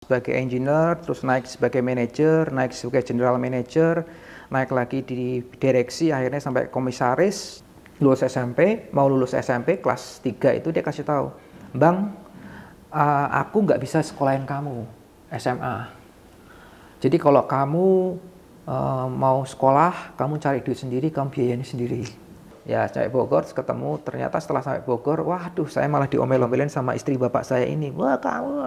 sebagai engineer, terus naik sebagai manajer, naik sebagai general manager, naik lagi di direksi, akhirnya sampai komisaris. Lulus SMP, mau lulus SMP kelas 3 itu dia kasih tahu, Bang, aku nggak bisa sekolahin kamu SMA. Jadi kalau kamu mau sekolah, kamu cari duit sendiri, kamu biayain sendiri. Ya, sampai Bogor ketemu, ternyata setelah sampai Bogor, waduh, saya malah diomel-omelin sama istri bapak saya ini. Wah, kamu,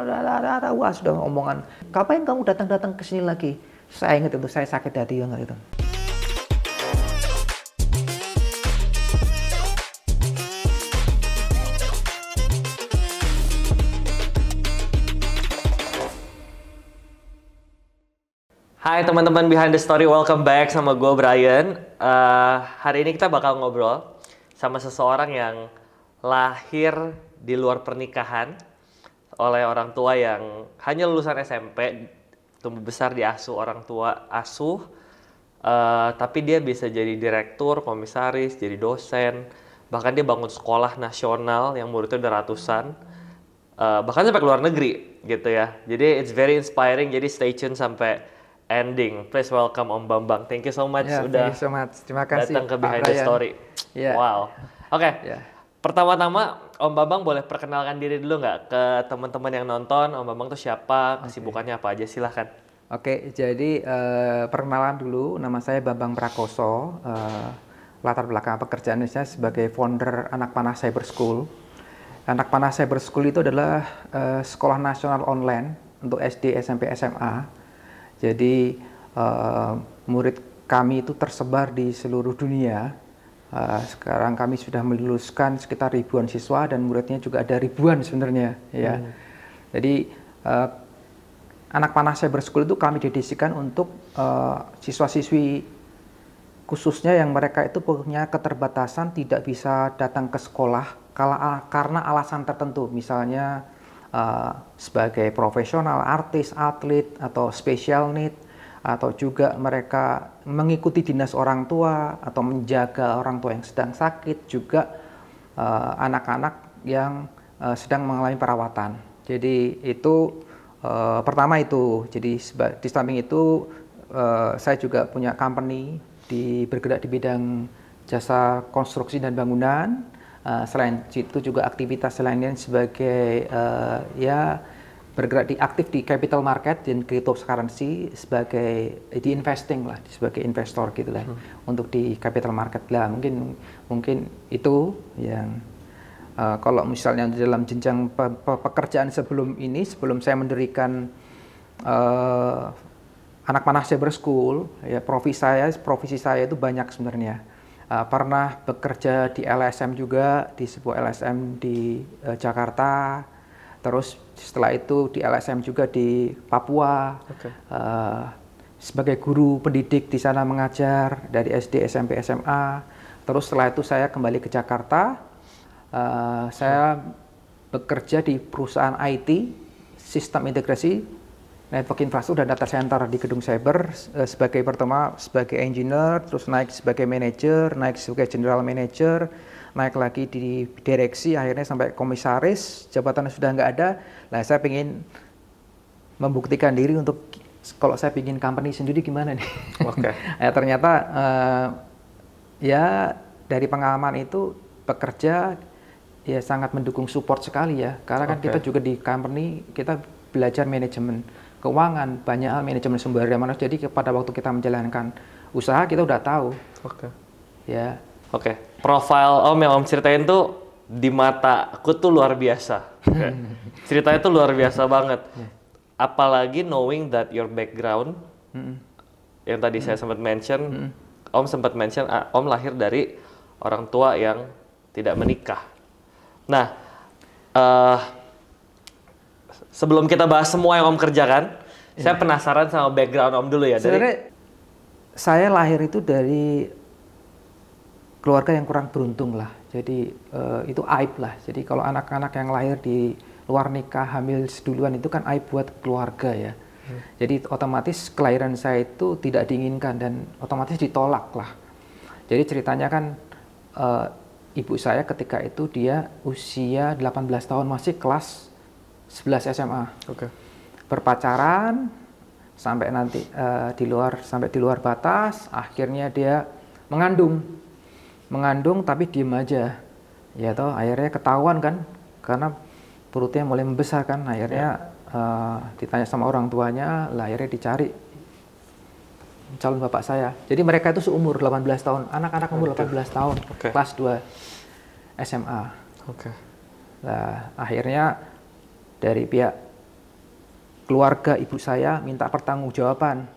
wah, sudah omongan. Kapan kamu datang-datang ke sini lagi? Saya ingat itu, saya sakit hati banget itu. Hai teman-teman Behind the Story, welcome back sama gue Brian. Hari ini kita bakal ngobrol sama seseorang yang lahir di luar pernikahan oleh orang tua yang hanya lulusan SMP, tumbuh besar di asuh orang tua asuh, tapi dia bisa jadi direktur, komisaris, jadi dosen, bahkan dia bangun sekolah nasional yang muridnya udah ratusan. Bahkan sampai ke luar negeri gitu ya. Jadi it's very inspiring, jadi stay tune sampai ending. Please welcome Om Bambang. Thank you so much udah Thank you so much. Terima kasih datang ke Pak Behind the Brian. Story. Yeah. Wow. Oke. Yeah. Pertama-tama Om Bambang boleh perkenalkan diri dulu nggak ke teman-teman yang nonton? Om Bambang tuh siapa? Kesibukannya apa aja? Silahkan. Oke, jadi perkenalan dulu, nama saya Bambang Prakoso. Latar belakang pekerjaan saya sebagai founder Anak Panah Cyber School. Anak Panah Cyber School itu adalah sekolah nasional online untuk SD, SMP, SMA. Jadi murid kami itu tersebar di seluruh dunia. Sekarang kami sudah meluluskan sekitar ribuan siswa dan muridnya juga ada ribuan sebenarnya. Ya. Jadi Anak Panah Cyber School itu kami dedikasikan untuk siswa-siswi khususnya yang mereka itu punya keterbatasan tidak bisa datang ke sekolah karena alasan tertentu, misalnya sebagai profesional, artis, atlet, atau special need, atau juga mereka mengikuti dinas orang tua atau menjaga orang tua yang sedang sakit, juga anak-anak yang sedang mengalami perawatan. Jadi itu pertama itu. Jadi di samping itu saya juga punya company bergerak di bidang jasa konstruksi dan bangunan. Selain itu juga aktivitas lainnya sebagai bergerak aktif di capital market dan cryptocurrency sebagai di investing lah, sebagai investor gitu lah, untuk di capital market lah. Mungkin itu yang kalau misalnya dalam jenjang pekerjaan sebelum saya mendirikan Anak Panah Cyber School, ya profesi saya itu banyak sebenarnya. Pernah bekerja di LSM juga, di sebuah LSM di Jakarta. Terus setelah itu di LSM juga di Papua. Sebagai guru pendidik di sana mengajar dari SD, SMP, SMA. Terus setelah itu saya kembali ke Jakarta. Saya bekerja di perusahaan IT, sistem integrasi network infrastruktur dan data center di gedung cyber sebagai engineer, terus naik sebagai manajer, naik sebagai general manager, naik lagi di direksi, akhirnya sampai komisaris, jabatannya sudah nggak ada. Nah, saya ingin membuktikan diri untuk kalau saya bikin company sendiri gimana nih. Ya, ternyata ya dari pengalaman itu bekerja ya sangat mendukung, support sekali ya, karena kan kita juga di company kita belajar manajemen keuangan, banyak hal, manajemen sumber daya manusia. Jadi pada waktu kita menjalankan usaha kita udah tahu. Ya. Profil Om yang Om ceritain tuh di mata aku tuh luar biasa. Ceritanya tuh luar biasa banget. Apalagi knowing that your background, yang tadi saya sempat mention, Om sempat mention, Om lahir dari orang tua yang tidak menikah. Nah, sebelum kita bahas semua yang Om kerjakan, saya penasaran sama background Om dulu ya. Sebenarnya saya lahir itu dari keluarga yang kurang beruntung lah. Jadi itu aib lah. Jadi kalau anak-anak yang lahir di luar nikah, hamil seduluan itu kan aib buat keluarga ya. Jadi otomatis kelahiran saya itu tidak diinginkan dan otomatis ditolak lah. Jadi ceritanya kan ibu saya ketika itu dia usia 18 tahun masih kelas 11 SMA. berpacaran sampai nanti sampai di luar batas, akhirnya dia mengandung tapi diem aja, ya toh akhirnya ketahuan kan, karena perutnya mulai membesar kan, akhirnya ditanya sama orang tuanya, lah akhirnya dicari calon bapak saya. Jadi mereka itu seumur 18 tahun, anak-anak umur 18 tahun, kelas 2 SMA. Nah, akhirnya dari pihak keluarga ibu saya minta pertanggungjawaban,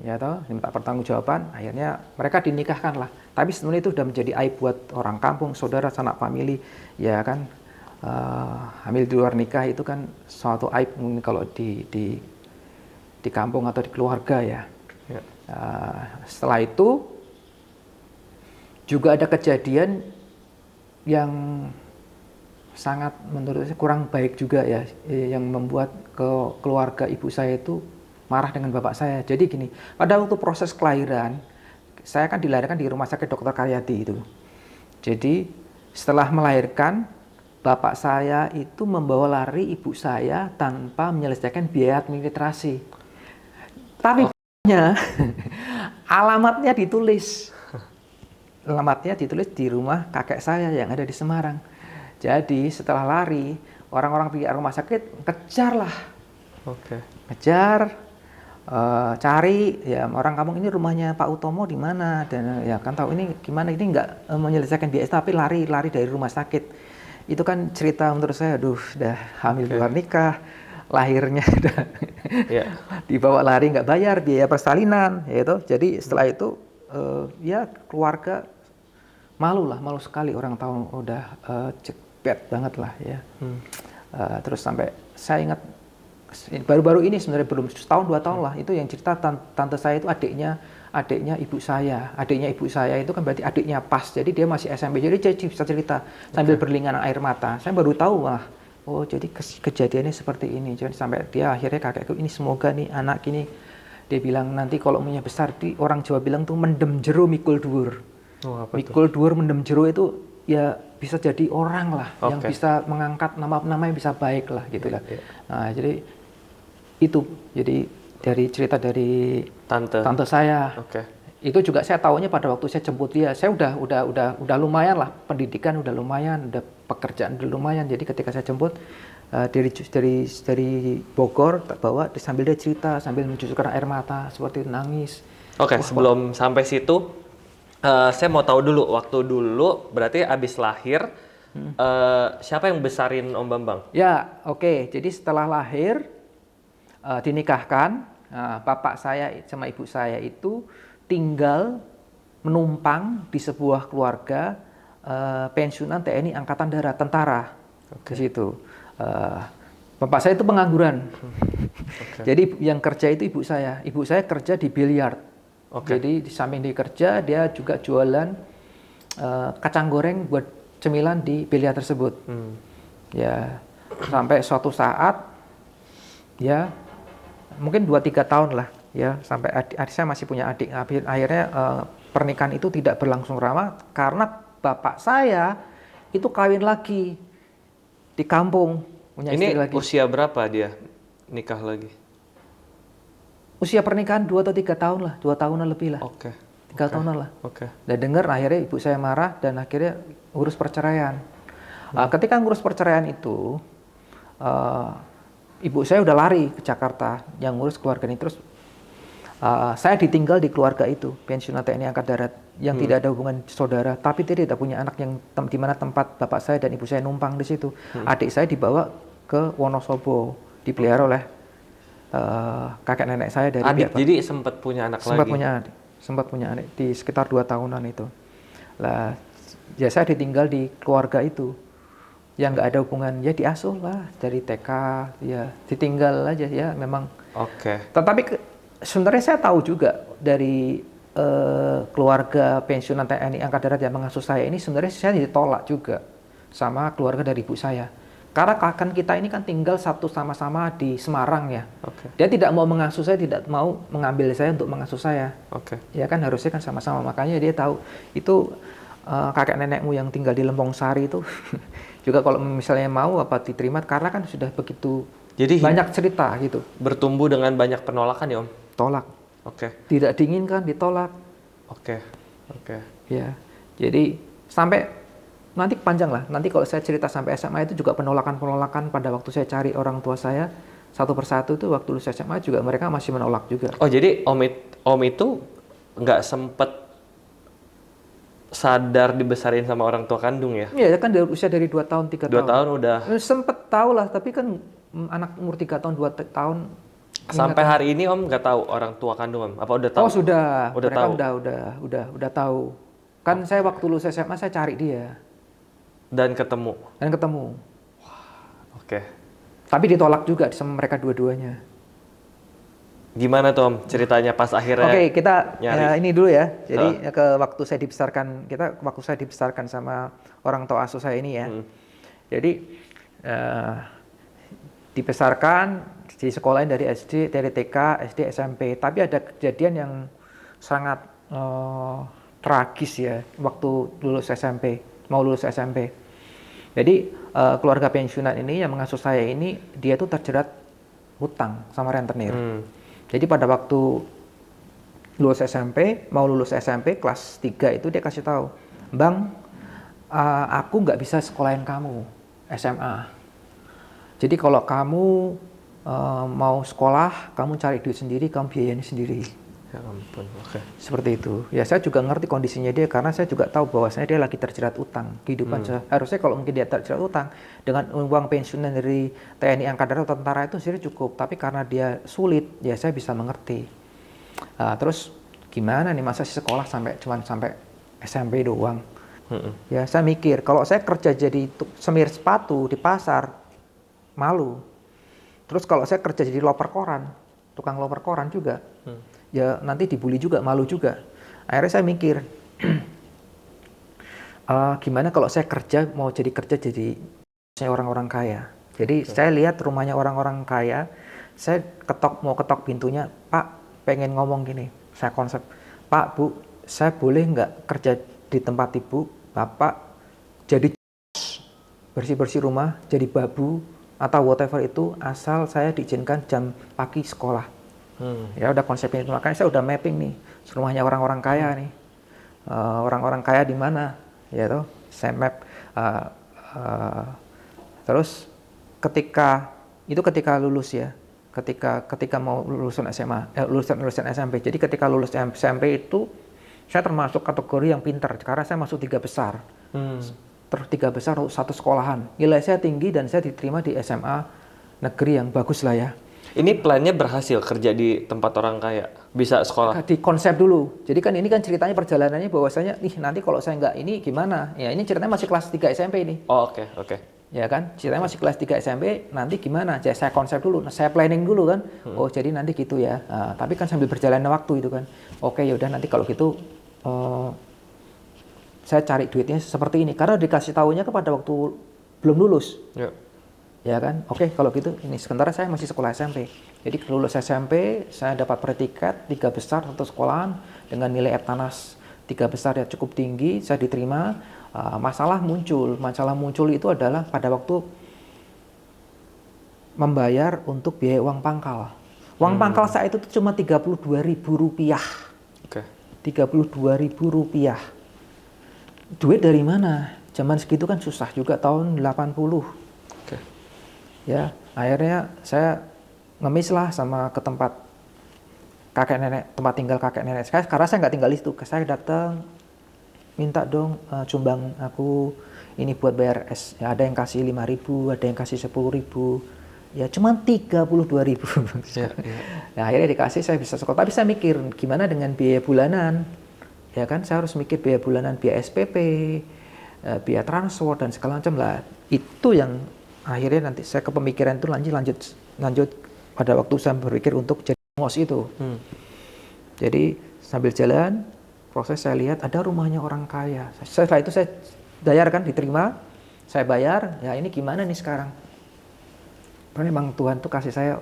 ya toh, minta pertanggungjawaban, akhirnya mereka dinikahkan lah. Tapi sebenarnya itu sudah menjadi aib buat orang kampung, saudara, sanak famili, ya kan. Hamil di luar nikah itu kan suatu aib mungkin kalau di kampung atau di keluarga ya. Setelah itu juga ada kejadian yang sangat menurut saya kurang baik juga ya, yang membuat keluarga ibu saya itu marah dengan bapak saya. Jadi gini, pada waktu proses kelahiran, saya kan dilahirkan di Rumah Sakit Dr. Karyadi itu. Jadi setelah melahirkan, bapak saya itu membawa lari ibu saya tanpa menyelesaikan biaya administrasi. Tapi alamatnya ditulis di rumah kakek saya yang ada di Semarang. Jadi setelah lari, orang-orang pihak rumah sakit kejar, cari ya orang kampung, ini rumahnya Pak Utomo di mana, dan ya kan tahu ini gimana, ini nggak menyelesaikan biaya tapi lari dari rumah sakit. Itu kan cerita menurut saya, aduh, udah hamil luar nikah, lahirnya udah dibawa lari nggak bayar biaya persalinan, gitu. Jadi setelah itu ya keluarga malu sekali, orang tahu udah cepet banget lah ya. Terus sampai saya ingat baru-baru ini sebenarnya, belum setahun 2 tahun lah, itu yang cerita tante saya itu adiknya ibu saya itu kan berarti adiknya pas, jadi dia masih SMP, jadi dia bisa cerita sambil berlingan air mata. Saya baru tahu, oh jadi kejadiannya seperti ini. Jadi sampai dia akhirnya kakekku ini, semoga nih anak ini, dia bilang nanti kalau umurnya besar, orang Jawa bilang tuh mendem jero mikul dhuwur. Mikul dhuwur mendem jero itu ya bisa jadi orang lah, yang bisa mengangkat namanya bisa baik lah gitu lah. Nah, jadi itu dari cerita dari tante saya. Itu juga saya tahunya pada waktu saya jemput dia. Saya udah lumayan lah, pendidikan udah lumayan, udah pekerjaan udah lumayan. Jadi ketika saya jemput dari Bogor, bawa sambil dia cerita, sambil mencucurkan air mata seperti nangis. Sebelum sampai situ, saya mau tahu dulu, waktu dulu berarti abis lahir, siapa yang besarin Om Bambang? Ya, jadi setelah lahir dinikahkan, bapak saya sama ibu saya itu tinggal menumpang di sebuah keluarga pensiunan TNI Angkatan Darat, tentara di situ. Bapak saya itu pengangguran. Jadi yang kerja itu ibu saya. Ibu saya kerja di biliar. Jadi di samping dia kerja, dia juga jualan kacang goreng buat cemilan di biliar tersebut. Ya, sampai suatu saat ya mungkin 2-3 tahun lah ya, sampai adik saya masih punya adik. Akhirnya pernikahan itu tidak berlangsung lama karena bapak saya itu kawin lagi di kampung, punya istri lagi. Ini usia berapa dia nikah lagi? Usia pernikahan 2 atau 3 tahun lah, 2 tahunan lebih lah. 3 tahunan lah. Dan dengar akhirnya ibu saya marah dan akhirnya urus perceraian. Ketika ngurus perceraian itu, ibu saya udah lari ke Jakarta yang ngurus keluarga ini. Terus saya ditinggal di keluarga itu, pensiunan TNI Angkatan Darat, yang tidak ada hubungan saudara, tapi dia tidak punya anak, yang di mana tempat bapak saya dan ibu saya numpang di situ. Adik saya dibawa ke Wonosobo, dipelihara oleh kakek nenek saya dari adik. Jadi sempat punya anak lagi? Sempat punya adik di sekitar 2 tahunan itu. Lah, ya saya ditinggal di keluarga itu yang nggak ada hubungan, ya diasuh lah dari TK, ya ditinggal aja ya memang. Tetapi sebenarnya saya tahu juga dari keluarga pensiunan TNI Angkatan Darat yang mengasuh saya ini, sebenarnya saya ditolak juga sama keluarga dari ibu saya. Karena kan kita ini kan tinggal satu sama-sama di Semarang ya. Dia tidak mau mengasuh saya, tidak mau mengambil saya untuk mengasuh saya. Ya kan harusnya kan sama-sama, makanya dia tahu itu kakek nenekmu yang tinggal di Lempong Sari itu juga kalau misalnya mau apa diterima, karena kan sudah begitu Jadi Banyak cerita gitu. bertumbuh dengan banyak penolakan ya Om? Tolak. Oke, Tidak diinginkan, ditolak. oke, oke. Ya. Jadi sampai nanti panjang lah. Nanti kalau saya cerita sampai SMA itu juga penolakan-penolakan pada waktu saya cari orang tua saya satu persatu itu waktu lulus SMA juga mereka masih menolak juga. Oh jadi Om itu nggak sempet sadar dibesarin sama orang tua kandung ya? Iya, kan dari usia dari 2 tahun, 3 2 tahun. tahun udah. Sempet tahu lah, tapi kan anak umur 3 tahun, 2 tahun. Sampai hari ini Om nggak tahu orang tua kandung Om? Apa udah tahu? Oh sudah, Udah mereka tahu? udah tahu. Kan saya waktu lulus SMA saya cari dia Dan ketemu? dan ketemu. Oke. Tapi ditolak juga sama mereka dua-duanya. Gimana tuh Om ceritanya pas akhirnya? Oke, kita nyari. ini dulu ya. Jadi waktu saya dibesarkan sama orang tua asuh saya ini ya. Jadi dibesarkan di sekolahin dari SD, dari TK, SD, SMP. Tapi ada kejadian yang sangat tragis ya waktu lulus SMP, mau lulus SMP. Jadi keluarga pensiunan ini yang mengasuh saya ini dia tuh terjerat hutang sama rentenir. Jadi pada waktu lulus SMP, mau lulus SMP kelas 3 itu dia kasih tahu, "Bang, aku nggak bisa sekolahin kamu SMA. Jadi kalau kamu mau sekolah, kamu cari duit sendiri, kamu biayain sendiri." Ya ampun, oke. Seperti itu. Ya saya juga ngerti kondisinya dia karena saya juga tahu bahwasanya dia lagi terjerat utang. Kehidupan harusnya kalau mungkin dia terjerat utang dengan uang pensiunan dari TNI Angkatan Darat atau tentara itu sendiri cukup. Tapi karena dia sulit, ya saya bisa mengerti. Terus gimana nih masa sekolah cuman sampai SMP doang? Ya saya mikir kalau saya kerja jadi semir sepatu di pasar malu. Terus kalau saya kerja jadi loper koran, tukang loper koran juga. Ya nanti dibully juga, malu juga. Akhirnya saya mikir, gimana kalau saya kerja jadi orang-orang kaya. Jadi saya lihat rumahnya orang-orang kaya, saya mau ketok pintunya, "Pak, pengen ngomong gini." Saya konsep, "Pak, Bu, saya boleh nggak kerja di tempat Ibu, Bapak jadi bersih-bersih rumah, jadi babu, atau whatever itu, asal saya diizinkan jam pagi sekolah." Ya udah konsepnya itu, makanya saya udah mapping nih rumahnya orang-orang kaya nih, orang-orang kaya di mana, ya toh saya map. Terus ketika lulus ya, ketika mau lulusan SMA, lulusan SMP. Jadi ketika lulus SMP itu saya termasuk kategori yang pintar karena saya masuk 3 besar. Terus 3 besar satu sekolahan. Nilai saya tinggi dan saya diterima di SMA negeri yang bagus lah ya. Ini plannya berhasil kerja di tempat orang kaya, bisa sekolah. Di konsep dulu. Jadi kan ini kan ceritanya perjalanannya bahwasanya, nanti kalau saya nggak ini gimana? Ya ini ceritanya masih kelas 3 SMP ini. Oh oke. Ya kan, ceritanya masih kelas 3 SMP, nanti gimana? Jadi saya konsep dulu, saya planning dulu kan. Oh jadi nanti gitu ya. Tapi kan sambil berjalannya waktu itu kan. Oke yaudah nanti kalau gitu saya cari duitnya seperti ini. Karena dikasih tahunya kepada waktu belum lulus. Ya kan, oke kalau gitu ini sementara saya masih sekolah SMP. Jadi lulus SMP saya dapat predikat 3 besar satu sekolahan dengan nilai Eptanas 3 besar ya cukup tinggi, saya diterima. Masalah muncul itu adalah pada waktu membayar untuk biaya uang pangkal. Uang pangkal saya itu cuma Rp32.000. Oke. Rp32.000. Duit dari mana? Zaman segitu kan susah juga tahun 80. Ya, akhirnya saya ngemis lah ke tempat kakek nenek, tempat tinggal kakek nenek saya. Karena saya nggak tinggal di situ, saya datang minta dong sumbang aku ini buat bayar es. Ya, ada yang kasih 5.000, ada yang kasih 10.000. Ya cuma 32.000. Nah, akhirnya dikasih saya bisa sekolah. Tapi saya mikir gimana dengan biaya bulanan? Ya kan, saya harus mikir biaya bulanan, biaya SPP, biaya transport dan segala macam lah. Itu yang akhirnya nanti saya kepemikiran itu lanjut pada waktu saya berpikir untuk jadi ngos itu. Jadi sambil jalan proses saya lihat ada rumahnya orang kaya. Setelah itu saya bayar kan, diterima, saya bayar. Ya ini gimana nih sekarang? Karena memang Tuhan tuh kasih saya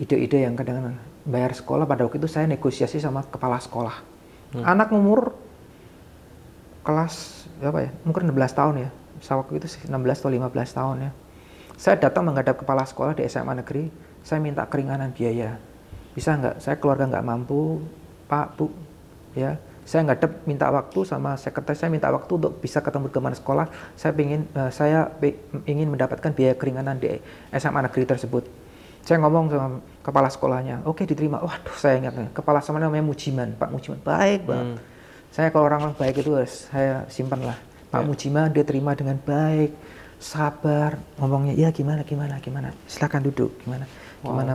ide-ide yang kadang-kadang bayar sekolah. Pada waktu itu saya negosiasi sama kepala sekolah. Anak umur kelas berapa ya? Mungkin 16 tahun ya. Waktu itu 16 atau 15 tahun ya. Saya datang menghadap kepala sekolah di SMA negeri, saya minta keringanan biaya. Bisa nggak? Saya keluarga nggak mampu, Pak, Bu, ya. Saya ngadep minta waktu sama sekretaris, saya minta waktu untuk bisa ketemu dengan sekolah. Saya ingin mendapatkan biaya keringanan di SMA negeri tersebut. Saya ngomong sama kepala sekolahnya, oke diterima. Waduh, saya ingat, kepala sekolahnya namanya Mujiman, Pak Mujiman, baik banget. Saya kalau orang baik itu saya simpan lah. Pak Mujiman dia terima dengan baik, sabar, ngomongnya, ya gimana, silakan duduk, gimana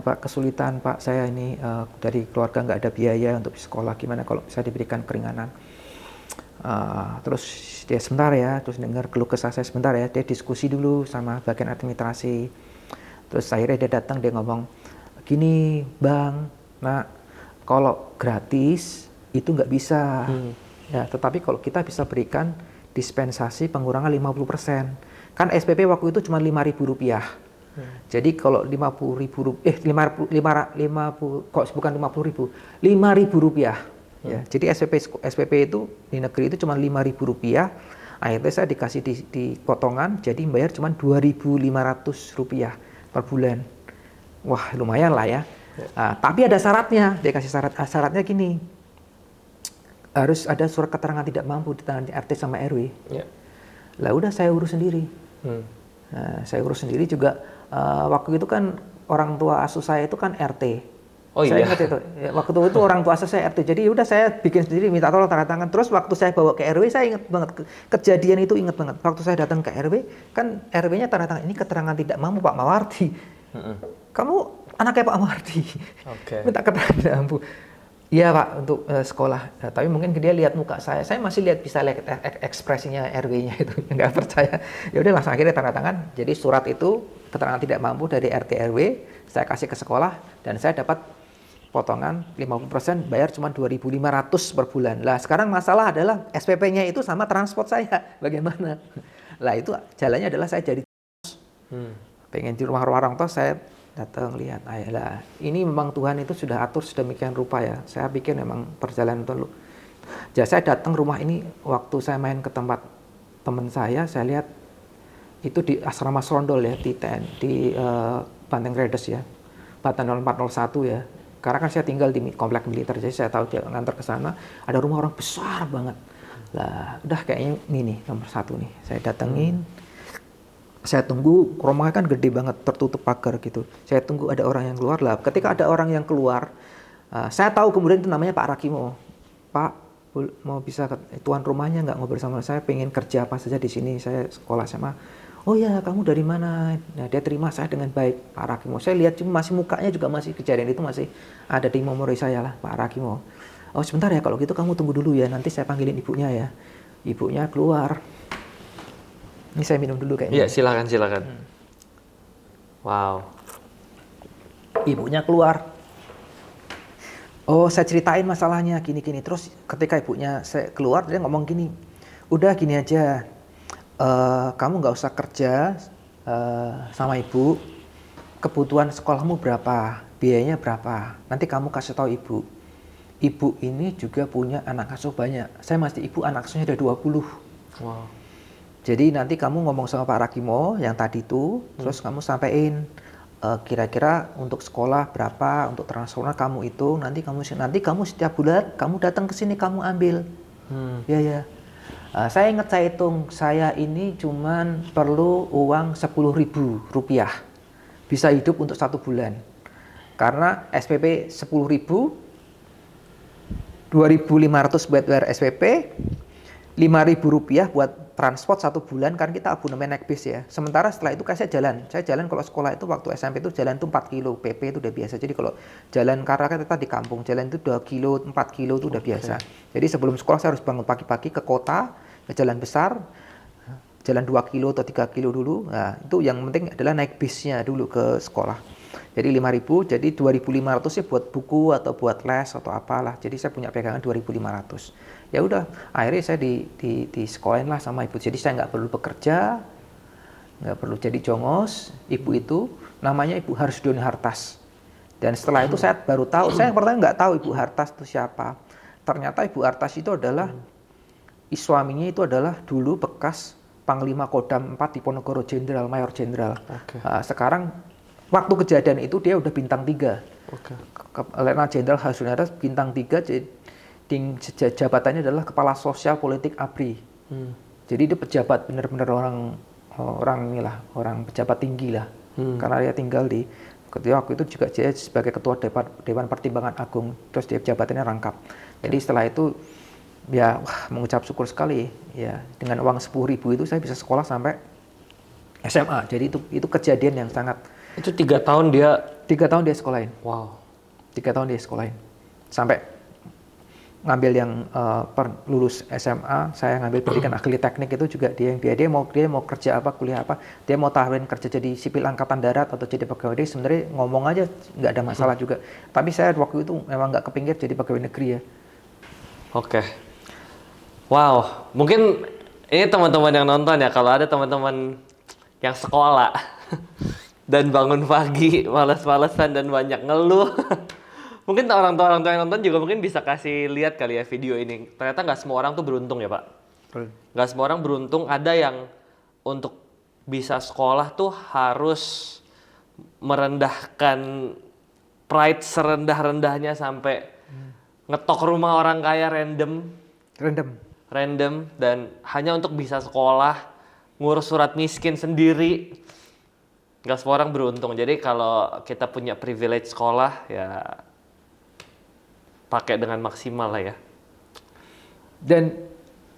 Pak, kesulitan Pak, saya ini dari keluarga nggak ada biaya untuk sekolah, gimana kalau bisa diberikan keringanan. Terus dia sebentar ya, terus dengar keluh kesah saya sebentar ya, dia diskusi dulu sama bagian administrasi. Terus akhirnya dia datang, dia ngomong, gini Bang, nah kalau gratis itu nggak bisa, ya, tetapi kalau kita bisa berikan dispensasi pengurangan 50%. Kan SPP waktu itu cuma Rp5.000. Jadi kalau Rp50.000, ya. Jadi SPP itu di negeri itu cuma Rp5.000. Akhirnya saya dikasih di potongan, jadi bayar cuma Rp2.500 per bulan. Wah, lumayan lah ya. Tapi ada syaratnya, dia kasih syaratnya gini. Harus ada surat keterangan tidak mampu di tangan RT sama RW. Lah udah saya urus sendiri. Saya urus sendiri juga. Waktu itu kan orang tua asuh saya itu kan RT. Saya ingat itu. Waktu itu orang tua asuh saya RT. Jadi udah saya bikin sendiri, minta tolong tanda tangan. Terus waktu saya bawa ke RW, saya ingat banget kejadian itu, ingat banget. Waktu saya datang ke RW, kan RW-nya tanda tangan, ini keterangan tidak mampu Pak Mawardi. Kamu anaknya Pak Mawardi. Minta keterangan tidak mampu. Iya Pak, untuk sekolah. Tapi mungkin dia lihat muka saya masih bisa lihat ekspresinya RW-nya itu, nggak percaya. Ya udah langsung akhirnya tanda tangan. Jadi surat itu keterangan tidak mampu dari RT RW, saya kasih ke sekolah dan saya dapat potongan 50%, bayar cuma 2.500 per bulan. Lah sekarang masalah adalah SPP-nya itu sama transport saya, bagaimana? Lah itu jalannya adalah saya jadi pengen di rumah orang tua, saya datang lihat, ayolah, ini memang Tuhan itu sudah atur sedemikian rupa ya. Saya pikir memang perjalanan itu. Jadi saya datang rumah ini waktu saya main ke tempat teman saya lihat itu di asrama Serondol ya, di Banteng Redes ya, Batan 0401 ya. Karena kan saya tinggal di komplek militer, jadi saya tahu dia ngantar ke sana, ada rumah orang besar banget. Lah, udah kayaknya ini nih nomor 1 nih. Saya datengin, saya tunggu, rumahnya kan gede banget, tertutup pagar gitu. Saya tunggu ada orang yang keluar lah. Ketika ada orang yang keluar, saya tahu kemudian itu namanya Pak Rakimo. Pak, mau bisa tuan rumahnya nggak ngobrol sama saya, pengen kerja apa saja di sini, saya sekolah sama. Oh ya, kamu dari mana? Nah, dia terima saya dengan baik, Pak Rakimo. Saya lihat cuma masih mukanya juga masih kejadian itu masih ada di memori saya lah, Pak Rakimo. Oh sebentar ya, kalau gitu kamu tunggu dulu ya, nanti saya panggilin ibunya ya. Ibunya keluar. Ini saya minum dulu kayaknya. Iya, silakan. Wow. Ibunya keluar. Oh, saya ceritain masalahnya gini-gini. Terus ketika ibunya saya keluar, dia ngomong gini, udah gini aja. Kamu nggak usah kerja sama ibu, kebutuhan sekolahmu berapa, biayanya berapa, nanti kamu kasih tahu ibu. Ibu ini juga punya anak asuh banyak, saya masih ibu, anak asuhnya ada 20. Wow. Jadi nanti kamu ngomong sama Pak Rakimo yang tadi itu, terus kamu sampein kira-kira untuk sekolah berapa, untuk transfernya kamu itu, nanti kamu setiap bulan kamu datang ke sini kamu ambil. Ya. Saya ingat saya hitung, saya ini cuman perlu uang Rp10.000, bisa hidup untuk 1 bulan. Karena SPP 10.000, 2.500 buat bayar SPP, Rp5.000 buat transport 1 bulan, kan kita abonemen naik bis ya. Sementara setelah itu saya jalan kalau sekolah itu waktu SMP itu jalan itu 4 kilo, PP itu udah biasa. Jadi kalau jalan, karena kita di kampung, jalan itu 2 kilo, 4 kilo itu udah biasa. Jadi sebelum sekolah saya harus bangun pagi-pagi ke kota, ke jalan besar, jalan 2 kilo atau 3 kilo dulu. Nah, itu yang penting adalah naik bisnya dulu ke sekolah. Jadi 5.000, jadi 2.500 sih buat buku atau buat les atau apalah. Jadi saya punya pegangan 2.500. Ya udah, akhirnya saya di sekolahin lah sama ibu. Jadi saya nggak perlu bekerja, nggak perlu jadi jongos. Ibu itu namanya Ibu Harsdoni Hartas. Dan setelah itu saya baru tahu, saya pertama nggak tahu Ibu Hartas itu siapa. Ternyata Ibu Hartas itu adalah suaminya itu adalah dulu bekas Panglima Kodam 4 Diponegoro Jenderal, Mayor Jenderal. Oke. Sekarang waktu kejadian itu dia udah bintang 3. Oke. Letnan Jenderal Hasunata bintang 3, jabatannya adalah Kepala Sosial Politik ABRI. Jadi dia pejabat, benar-benar orang pejabat tinggi lah. Karena dia tinggal di waktu itu juga dia sebagai ketua Dewan Pertimbangan Agung, terus dia jabatannya rangkap. Jadi setelah itu ya mengucap syukur sekali ya, dengan uang 10.000 itu saya bisa sekolah sampai SMA. Jadi itu kejadian yang sangat. Itu 3 tahun dia. 3 tahun dia sekolahin. Wow. 3 tahun dia sekolahin sampai ngambil yang lulus SMA, saya ngambil pendidikan agri teknik itu juga dia mau kerja apa, kuliah apa, dia mau tawarin kerja jadi sipil angkatan darat atau jadi pegawai negeri, sebenarnya ngomong aja nggak ada masalah juga. Tapi saya waktu itu memang nggak kepinggir jadi pegawai negeri ya. Oke. Wow, mungkin ini teman-teman yang nonton ya, kalau ada teman-teman yang sekolah dan bangun pagi malas-malasan dan banyak ngeluh. Mungkin orang tua yang nonton juga mungkin bisa kasih lihat kali ya video ini. Ternyata nggak semua orang tuh beruntung ya Pak. Nggak semua orang beruntung. Ada yang untuk bisa sekolah tuh harus merendahkan pride serendah-rendahnya sampai ngetok rumah orang kaya random dan hanya untuk bisa sekolah, ngurus surat miskin sendiri. Nggak semua orang beruntung. Jadi kalau kita punya privilege sekolah ya pakai dengan maksimal lah ya. Dan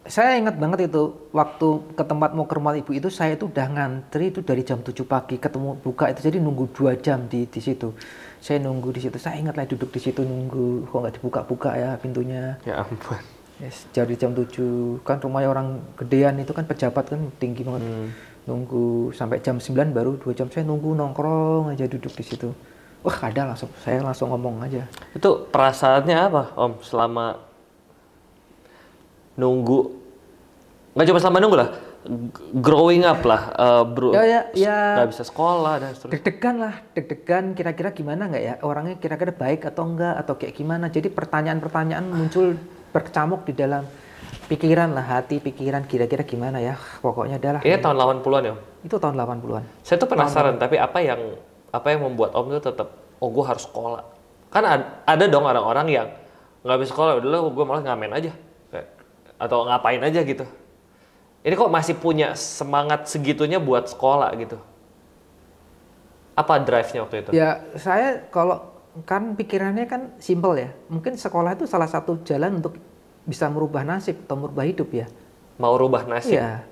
saya ingat banget itu waktu ke tempat mau ke rumah ibu itu, saya itu udah ngantri itu dari jam 7 pagi ketemu buka itu, jadi nunggu 2 jam di situ. Saya nunggu di situ. Saya ingat lah duduk di situ nunggu, kok nggak dibuka-buka ya pintunya. Ya ampun. Yes, jadi jam 7 kan rumahnya orang gedean itu kan, pejabat kan tinggi banget. Nunggu sampai jam 9 baru 2 jam saya nunggu, nongkrong aja duduk di situ. Wah, saya langsung ngomong aja. Itu perasaannya apa, Om, selama nunggu? Nggak cuma selama nunggu lah, growing up lah, bro. Ya. Nggak bisa sekolah dan seterusnya. Deg-degan kira-kira gimana nggak ya? Orangnya kira-kira baik atau enggak, atau kayak gimana. Jadi pertanyaan-pertanyaan muncul berkecamuk di dalam pikiran lah, hati, pikiran kira-kira gimana ya. Pokoknya adalah. Ini tahun 80-an ya, Om? Itu tahun 80-an. Saya tuh penasaran, tapi apa yang membuat Om tuh tetap, oh gue harus sekolah? Kan ada dong orang-orang yang nggak bisa sekolah, udah gue malah ngamen aja, atau ngapain aja gitu. Ini kok masih punya semangat segitunya buat sekolah gitu? Apa drive-nya waktu itu? Ya, saya kalau kan pikirannya kan simple ya. Mungkin sekolah itu salah satu jalan untuk bisa merubah nasib atau merubah hidup ya. Mau rubah nasib? Iya.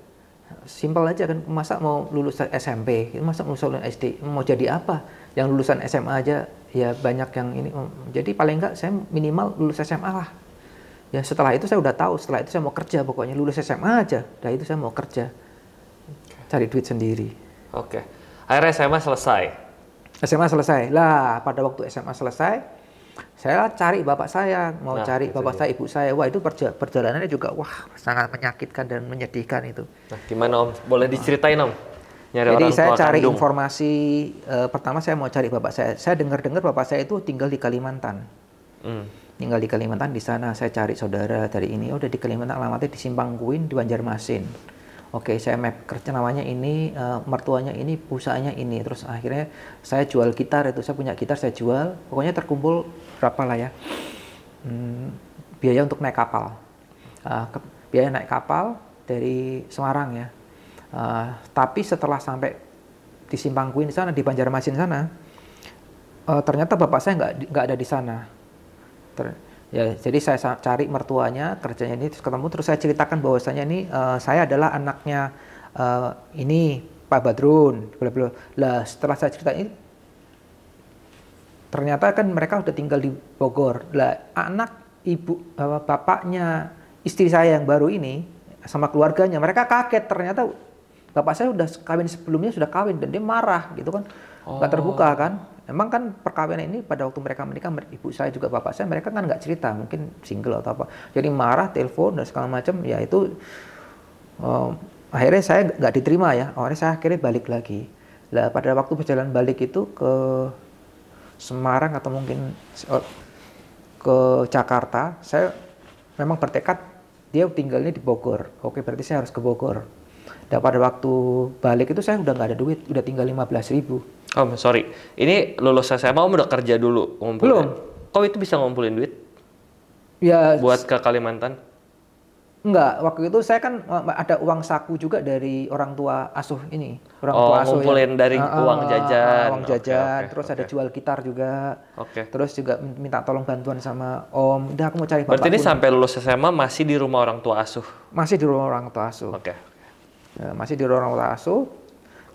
Simpel aja kan, masa mau lulus SMP, masa mau lulus SD, mau jadi apa? Yang lulusan SMA aja ya banyak yang ini. Jadi paling enggak saya minimal lulus SMA lah. Ya setelah itu saya udah tahu, setelah itu saya mau kerja, pokoknya lulus SMA aja. Dari itu saya mau kerja, cari duit sendiri. Oke. Akhirnya SMA selesai. SMA selesai. Lah pada waktu SMA selesai, saya cari bapak saya, cari bapak saya, ibu saya. Wah, itu perjalanannya juga sangat menyakitkan dan menyedihkan itu. Nah, gimana Om? Boleh diceritain Om? Nyari Jadi orang saya tua cari kandung. informasi, pertama saya mau cari bapak saya. Saya dengar-dengar bapak saya itu tinggal di Kalimantan. Tinggal di Kalimantan, di sana saya cari saudara dari ini, udah di Kalimantan, alamatnya di Simpang Kuin, di Banjarmasin. Oke, saya map kerja namanya ini, mertuanya ini, pusanya ini. Terus akhirnya saya jual gitar itu, saya punya gitar saya jual. Pokoknya terkumpul berapa lah ya, biaya untuk naik kapal. Biaya naik kapal dari Semarang ya. Tapi setelah sampai di Simpang Kuin di sana, di Banjarmasin sana, ternyata bapak saya nggak ada di sana. Ya, jadi saya cari mertuanya, kerjanya ini, terus ketemu, terus saya ceritakan bahwasanya ini saya adalah anaknya ini Pak Badrun, bla bla. Lah setelah saya cerita ini, ternyata kan mereka udah tinggal di Bogor. Lah anak bapaknya istri saya yang baru ini sama keluarganya, mereka kaget ternyata bapak saya udah kawin sebelumnya, sudah kawin, dan dia marah gitu kan, nggak terbuka kan. Emang kan perkawinan ini pada waktu mereka menikah, ibu saya juga bapak saya, mereka kan nggak cerita, mungkin single atau apa. Jadi marah, telepon dan segala macam. Ya itu akhirnya saya nggak diterima ya. Akhirnya saya akhirnya balik lagi. Lah pada waktu perjalanan balik itu ke Semarang atau mungkin ke Jakarta, saya memang bertekad dia tinggalnya di Bogor. Oke, berarti saya harus ke Bogor. Dan pada waktu balik itu saya udah nggak ada duit, udah tinggal 15.000. Om, sorry. Ini lulus SMA Om udah kerja dulu ngumpulin? Belum. Kok itu bisa ngumpulin duit Ya buat ke Kalimantan? enggak, waktu itu saya kan ada uang saku juga dari orang tua asuh ini. Orang Oh, tua asuh ngumpulin dari uang jajan. uang Oke, jajan, oke, terus ada oke. jual gitar juga. Oke. Terus juga minta tolong bantuan sama Om. Udah aku mau cari Berarti ini bapakku. sampai lulus SMA masih di rumah orang tua asuh? Masih di rumah orang tua asuh. Oke. Ya, masih di rumah orang tua asuh.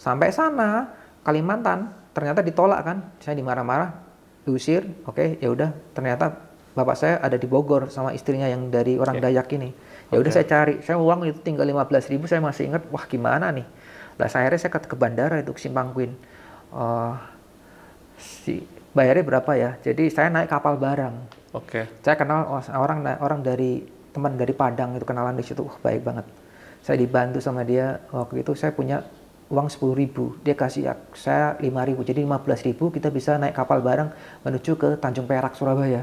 Sampai sana Kalimantan, ternyata ditolak kan. Saya dimarah-marah, diusir. Oke, ya udah. Ternyata bapak saya ada di Bogor sama istrinya yang dari orang Dayak ini. Ya udah saya cari. Saya uang itu tinggal 15.000, saya masih ingat. Wah, gimana nih? Lah akhirnya saya ke bandara itu ke Simpang Queen. Bayarnya berapa ya? Jadi saya naik kapal barang. Oke. Saya kenal orang dari teman dari Padang itu, kenalan di situ. Wah, baik banget. Saya dibantu sama dia. Waktu itu saya punya uang 10.000, dia kasih saya 5.000, jadi 15.000 kita bisa naik kapal bareng menuju ke Tanjung Perak, Surabaya.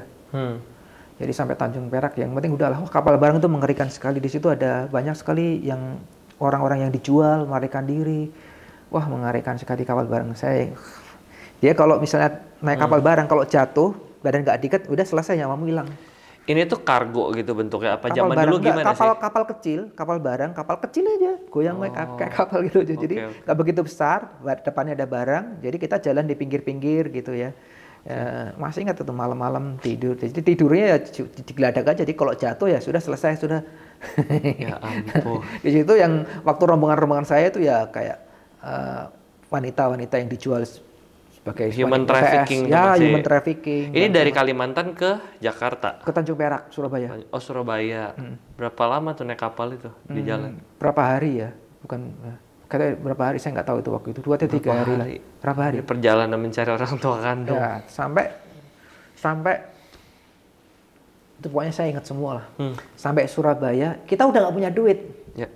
Jadi sampai Tanjung Perak, yang penting udahlah. Kapal bareng itu mengerikan sekali. Di situ ada banyak sekali yang orang-orang yang dijual, melarikan diri. Wah, mengerikan sekali kapal bareng. Dia kalau misalnya naik kapal bareng, kalau jatuh badan nggak diikat, udah selesai, nyawamu hilang. Ini tuh kargo gitu bentuknya apa? Kapal Zaman barang, dulu gimana sih? kapal kecil, kapal barang, kapal kecil aja, goyang kayak kapal gitu aja. Jadi nggak begitu besar, depannya ada barang, jadi kita jalan di pinggir-pinggir gitu ya. Masih ingat tuh malam-malam tidur. Jadi tidurnya ya di geladak aja. Jadi kalau jatuh ya sudah selesai sudah. Ya ampun. Di situ yang waktu rombongan-rombongan saya itu ya kayak wanita-wanita yang dijual sebagai Human wanita trafficking PS. Ya, masih. human trafficking. Ini dari Kalimantan ke Jakarta? Ke Tanjung Perak, Surabaya. Oh, Surabaya. Berapa lama tuh naik kapal itu di jalan? Berapa hari ya? Bukan katanya berapa hari, saya nggak tahu itu waktu itu. 2 atau 3 hari lah. Berapa hari? Ini perjalanan mencari orang tua kandung. Ya, sampai itu pokoknya saya ingat semua lah. Sampai Surabaya, kita udah nggak punya duit. Ya.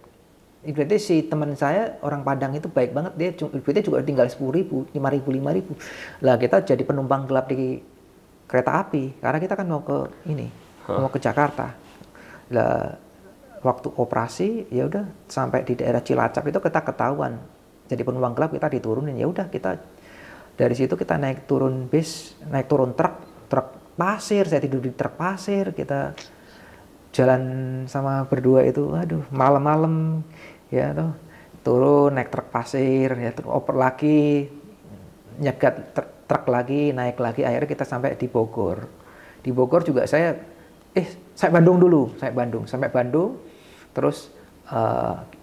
Berarti si teman saya orang Padang itu baik banget, dia duitnya juga tinggal 10.000, 5.000, 5.000. Lah kita jadi penumpang gelap di kereta api karena kita kan mau ke ini, mau ke Jakarta. Lah waktu operasi ya udah sampai di daerah Cilacap itu kita ketahuan jadi penumpang gelap, kita diturunin. Ya udah kita dari situ kita naik turun bis, naik turun truk pasir, saya tidur di truk pasir, kita jalan sama berdua itu, aduh malam-malam ya tuh turun naik truk pasir ya, terus oper lagi, nyegat truk lagi, naik lagi, akhirnya kita sampai di Bogor. Di Bogor juga saya Bandung dulu, sampai Bandung, terus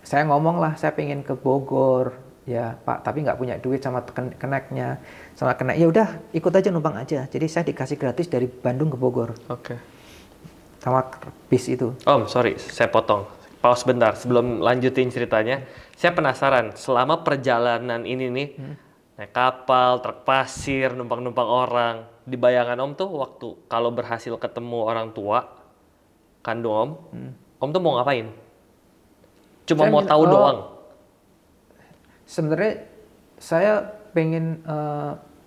saya ngomong lah, saya pengen ke Bogor ya Pak, tapi nggak punya duit sama keneknya, sama kenek. Ya udah ikut aja, numpang aja. Jadi saya dikasih gratis dari Bandung ke Bogor. Oke. Sama bis itu. Om, sorry, saya potong. Pause bentar sebelum lanjutin ceritanya. Saya penasaran, selama perjalanan ini nih, naik kapal, truk pasir, numpang-numpang orang, di bayangan Om tuh waktu kalau berhasil ketemu orang tua kandung Om tuh mau ngapain? Cuma mau tahu doang? Sebenarnya saya pengen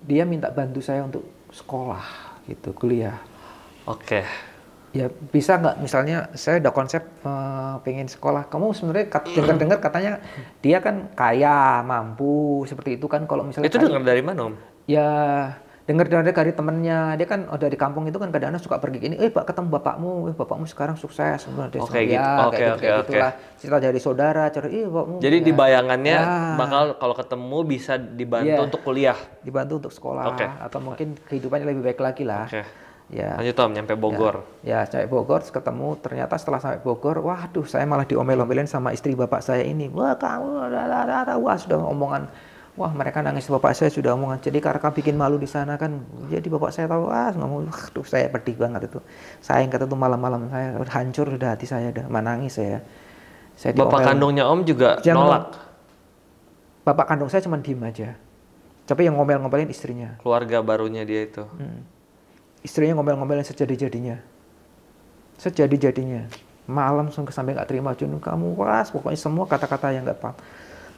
dia minta bantu saya untuk sekolah gitu, kuliah. Oke. Ya bisa nggak, misalnya saya udah konsep pengen sekolah. Kamu sebenarnya dengar-dengar katanya dia kan kaya, mampu, seperti itu kan. Kalau misalnya Itu dengar dari mana Om? Ya dengar dari temennya. Dia kan dari kampung itu kan kadang-kadang suka pergi gini. Pak ketemu bapakmu, bapakmu sekarang sukses. Oke, gitu. Kayak gitulah. Cerita dari saudara, bapakmu. Jadi di bayangannya Ya. bakal kalau ketemu bisa dibantu untuk kuliah. Dibantu untuk sekolah atau mungkin kehidupannya lebih baik lagi lah. Ya. Lanjut Om, nyampe Bogor. Ya, sampai Bogor ketemu, ternyata setelah sampai Bogor, waduh, saya malah diomel-omelin sama istri bapak saya ini. Wah, kamu wah sudah omongan. Wah, mereka nangis, bapak saya sudah omongan. Jadi karena bikin malu di sana kan. Jadi bapak saya tahu, ngomong, waduh, saya pedih banget itu. Saya kata itu malam-malam saya hancur sudah hati saya, udah menangis saya. Bapak kandungnya Om juga nolak. Bapak kandung saya cuma diem aja. Tapi yang ngomel-ngomelin istrinya. Keluarga barunya dia itu. Istrinya ngomel-ngomelin sejadi-jadinya. Malam sampai nggak terima, kamu pokoknya semua kata-kata yang nggak paham.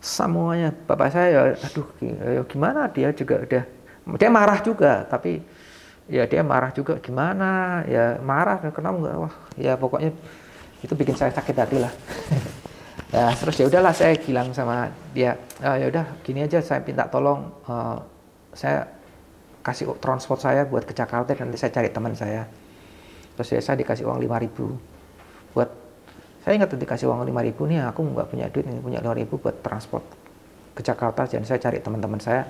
Semuanya. Bapak saya, aduh gimana, dia juga udah, dia marah juga, tapi ya dia marah juga, gimana, ya marah, kenapa nggak, wah ya pokoknya itu bikin saya sakit hati lah. Ya terus ya udahlah saya bilang sama dia, ya udah gini aja saya minta tolong saya kasih transport saya buat ke Jakarta nanti saya cari teman saya. Terus ya saya dikasih uang 5.000 buat saya ingat dikasih uang 5.000 nih aku nggak punya duit nih punya 5.000 buat transport ke Jakarta dan saya cari teman-teman saya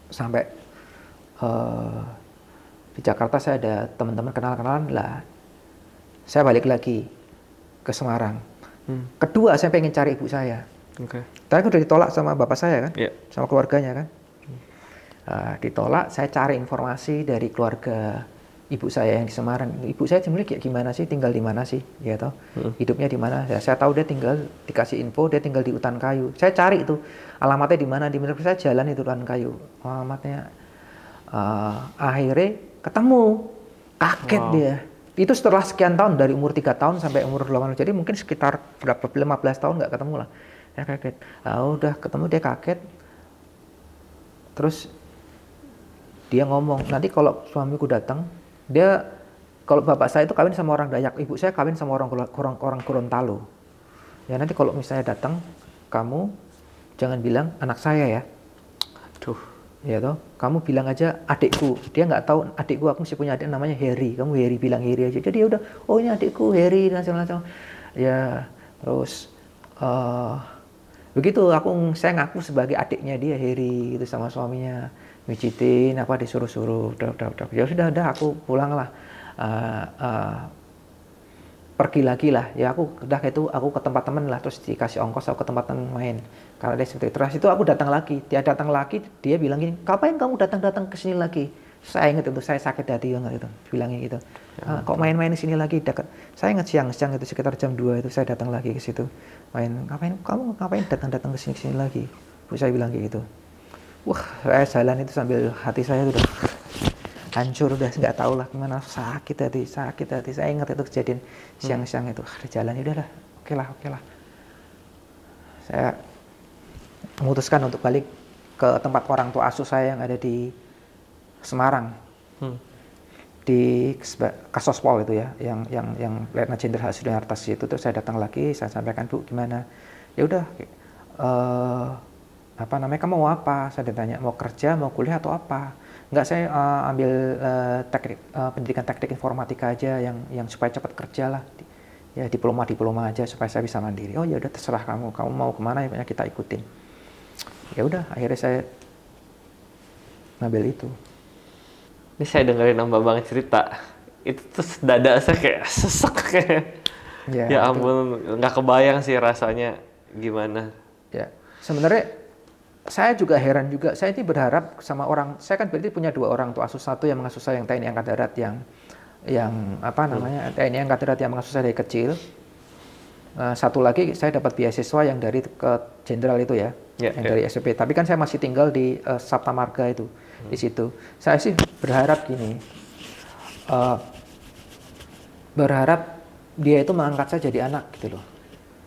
sampai di Jakarta saya ada teman-teman kenal-kenalan lah saya balik lagi ke Semarang. Kedua saya pengen cari ibu saya. Tapi udah ditolak sama bapak saya kan, sama keluarganya kan. Ditolak, saya cari informasi dari keluarga ibu saya yang di Semarang. Ibu saya sebenarnya kayak gimana sih, tinggal di mana sih, ya toh, hidupnya di mana. Ya, saya tahu dia tinggal, dikasih info dia tinggal di Hutan Kayu. Saya cari itu alamatnya di mana, saya jalan itu Hutan Kayu. Alamatnya, akhirnya ketemu, kaget dia. Itu setelah sekian tahun dari umur 3 tahun sampai umur 8 jadi mungkin sekitar berapa 15 tahun nggak ketemu lah. Saya kaget. Udah ketemu dia kaget. Terus dia ngomong, nanti kalau suamiku datang, dia kalau bapak saya itu kawin sama orang Dayak, ibu saya kawin sama orang Gorontalo. Ya nanti kalau misalnya datang, kamu jangan bilang anak saya ya. Ya toh, kamu bilang aja adikku. Dia nggak tahu adikku, aku masih punya adik namanya Harry. Kamu Harry bilang Harry aja. Jadi ya udah, oh ini adikku Harry dan segala macam. Ya terus begitu saya ngaku sebagai adiknya dia Harry itu sama suaminya. Mijitin apa disuruh-suruh. Udah. Ya sudah aku pulang lah. Pergi lagi lah ya aku udah itu aku ke tempat teman lah terus dikasih ongkos aku ke tempat teman main karena dia seperti itu. Terus itu aku datang lagi dia bilang gini kapan kamu datang ke sini lagi. Saya ingat itu saya sakit hati banget itu bilangnya gitu kok main-main di sini lagi dekat. Saya ingat siang itu sekitar jam 2 itu saya datang lagi ke situ main kamu ngapain datang ke sini lagi bu saya bilang kayak gitu. Wah saya jalan itu sambil hati saya udah hancur udah nggak tahu lah gimana sakit hati saya ingat itu kejadian siang-siang itu jalan udah lah oke lah saya memutuskan untuk balik ke tempat orang tua asuh saya yang ada di Semarang di Kasospol itu ya yang Letnan Jenderal Sudartas itu terus saya datang lagi saya sampaikan bu gimana ya udah kamu mau apa saya ditanya mau kerja mau kuliah atau apa. Enggak, saya ambil pendidikan teknik informatika aja yang supaya cepat kerja lah. Ya diploma aja supaya saya bisa mandiri. Oh ya udah terserah kamu mau kemana ya kita ikutin. Ya udah akhirnya saya ngambil itu. Ini saya dengerin Mbak Bang cerita, itu terus dada saya kayak sesek kayak. Ya ampun, nggak kebayang sih rasanya gimana. Ya sebenarnya saya juga heran juga. Saya ini berharap sama saya kan berarti punya 2 orang tua asuh, satu yang mengasuh saya yang TNI Angkatan Darat TNI Angkatan Darat yang mengasuh saya dari kecil. Satu lagi saya dapat beasiswa yang dari ke jenderal itu ya, dari SMP. Tapi kan saya masih tinggal di Sabta Marga itu di situ. Saya sih berharap gini, berharap dia itu mengangkat saya jadi anak gitu loh.